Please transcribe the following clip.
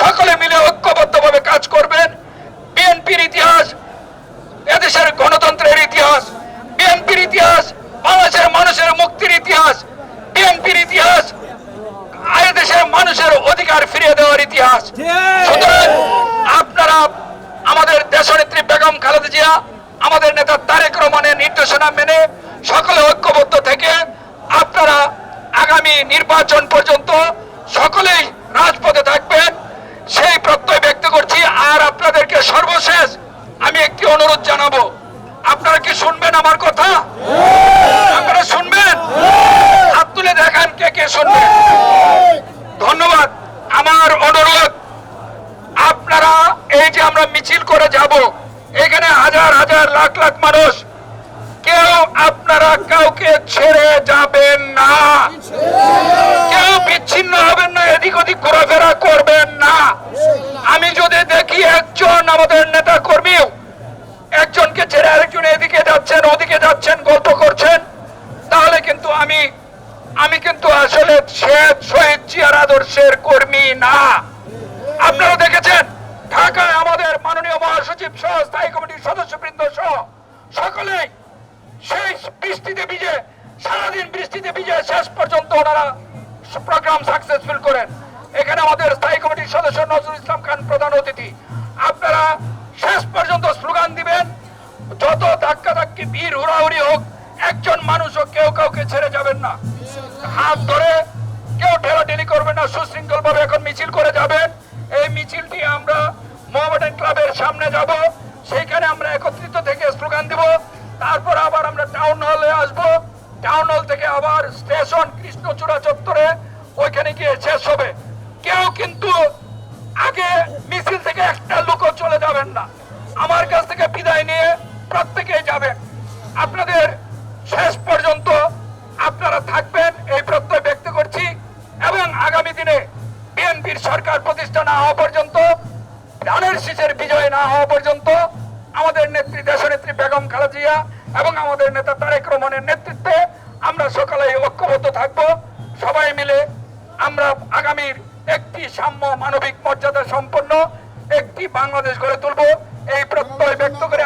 সকলে মিলে ঐক্যবদ্ধভাবে কাজ করবেন। বিএনপির ইতিহাস এদেশের গণতন্ত্রের ইতিহাস, বিএনপির ইতিহাস বাংলাদেশের মানুষের মুক্তির ইতিহাস, বিএনপির ইতিহাস দেশের মানুষের অধিকার ফিরিয়ে দেওয়ার ইতিহাস। সুতরাং আপনারা আমাদের দেশনেত্রী বেগম খালেদা জিয়া, আমাদের নেতা তারেক রহমানের নির্দেশনা মেনে সকলে ঐক্যবদ্ধ থেকে আপনারা আগামী নির্বাচন পর্যন্ত সকলেই রাজপথে থাকবেন, সেই প্রত্যয় ব্যক্ত করছি। আর আপনাদেরকে সর্বশেষ আমি একটি অনুরোধ জানাবো, আপনারা কি শুনবেন আমার কথা? আপনারা শুনবেন? হাত তুলে দেখান কে কে শুনবেন। ধন্যবাদ। আমার অনুরোধ, আপনারা এই যে আমরা মিছিল করে যাব, এখানে হাজার হাজার লাখ লাখ মানুষ, কেউ আপনারা কাউকে ছেড়ে যাবেন না, কেউ বিচ্ছিন্ন হবেন না, এদিক ওদিক ঘোরাফেরা করবেন না। আমি যদি দেখি একজন আমাদের নেতা কর্মীও একজনকে ছেড়ে আরেকজন এদিকে যাচ্ছেন ওদিকে যাচ্ছেন গল্প করছেন, তাহলে কিন্তু আমি কিন্তু আসলে শহীদ জিয়ার আদর্শের কর্মী না। আপনারা দেখেছেন ঢাকায় আমাদের মাননীয় মহাসচিব সহ স্থায়ী কমিটির সদস্যবৃন্দ সহ সকলেই সেই বৃষ্টিতে ভিজে, সারাদিন বৃষ্টিতে ভিজে শেষ পর্যন্ত ওনারা প্রোগ্রাম সাকসেসফুল করেন। এখানে আমাদের স্থায়ী কমিটির সদস্য নজরুল ইসলাম খান প্রধান অতিথি। আপনারা শেষ পর্যন্ত স্লোগান দিবেন, যত ধাক্কা ধাক্কি ভিড় হুড়াহুড়ি হোক, একজন মানুষও কেউ কাউকে ছেড়ে যাবেন না। হাত ধরে কেউ ঠেলাঠেলি করবেন না, সুশৃঙ্খল ভাবে এখন মিছিল করে যাবেন। এই মিছিলটি আমরা মোহামেডান ক্লাবের সামনে যাব, সেইখানে আমরা একত্রিত থেকে স্লোগান দিব। তারপর আবার আমরা টাউন হলে আসব, টাউন হল থেকে আবার স্টেশন কৃষ্ণচূড়া চত্বরে ওইখানে গিয়ে শেষ হবে। কেউ কিন্তু আগে মিছিল থেকে একটা লোকও চলে যাবেন না। আমার কাছ থেকে বিদায় নিয়ে প্রত্যেকেই যাবেন। আপনাদের শেষ পর্যন্ত আপনারা থাকবেন এই প্রত্যয় ব্যক্ত করছি। এবং আগামী দিনে বিএনপির সরকার প্রতিষ্ঠা না হওয়া পর্যন্ত, ধানের শীষের বিজয় না হওয়া পর্যন্ত আমাদের নেত্রী দেশনেত্রী বেগম খালেদা জিয়া এবং আমাদের নেতা তারেক রহমানের নেতৃত্বে আমরা সকলেই ঐক্যবদ্ধ থাকব। সবাই মিলে আমরা আগামীর একটি সাম্য মানবিক মর্যাদা সম্পন্ন একটি বাংলাদেশ গড়ে তুলব, এই প্রত্যয় ব্যক্ত করে